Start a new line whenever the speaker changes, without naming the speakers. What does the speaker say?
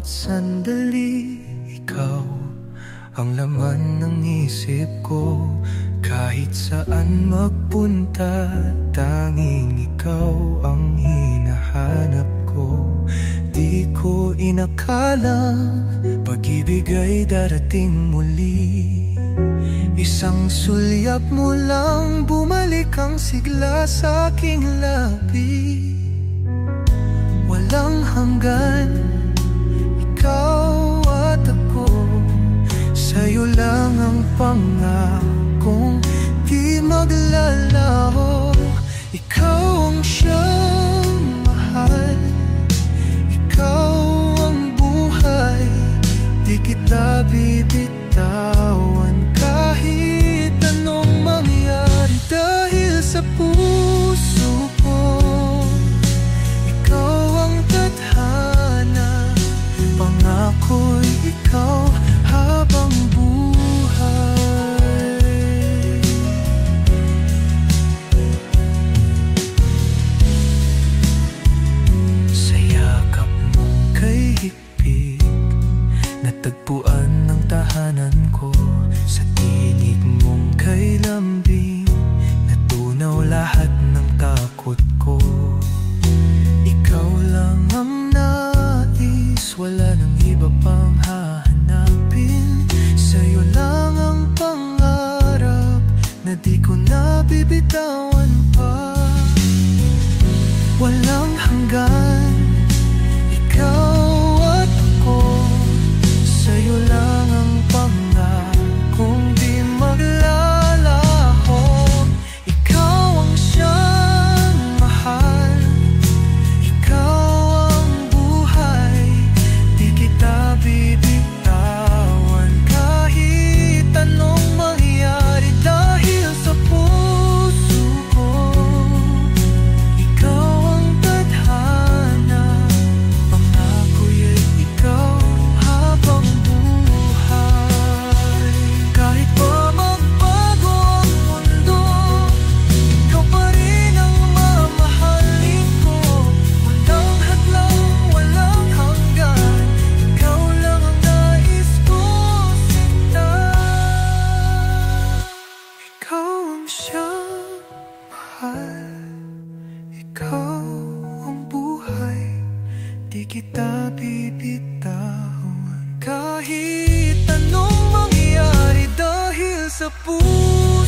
bawat sandali, ikaw ang laman ng isip ko. Kahit saan magpunta, tanging ikaw ang hinahanap ko. Di ko inakalang pag-ibig ay darating muli. Isang sulyap mo lang, bumalik ang sigla sa aking labi. Walang hanggan, ikaw at ako. Sa'yo lang ang pangakong di maglalaho. Ikaw ang siyang mahal, ikaw ang buhay. Di kita bibitawan kahit anong mangyari. Dahil sa puso ko, ikaw ang tadhana. Pangako'y ikaw habang buhay. Sa yakap mong kay higpit, natagpuan ng tahanan ko. Sa tinig mong kay lambing, natunaw lahat ng takot ko. Ikaw lang ang nais, wala nang iba pang hahanapin. Sa'yo lang ang pangarap na di ko nabibitawan pa. Walang hanggan, ikaw at ako. Sa'yo lang ang pangakong di maglalaho. Ikaw ang siyang mahal, ikaw ang buhay. Di kita bibitawan kahit anong mangyari. Dahil sa puso ko, ikaw ang tadhana. Pangako'y ikaw habang buhay. Kahit pa magbago ang mundo, ikaw pa rin ang mamahalin ko. Walang hadlang, walang hanggan, ikaw lang ang nais ko sinta. Ikaw ang siyang mahal, ikaw ang buhay. Di kita bibitawan kahit anong mangyari. Dahil sa puso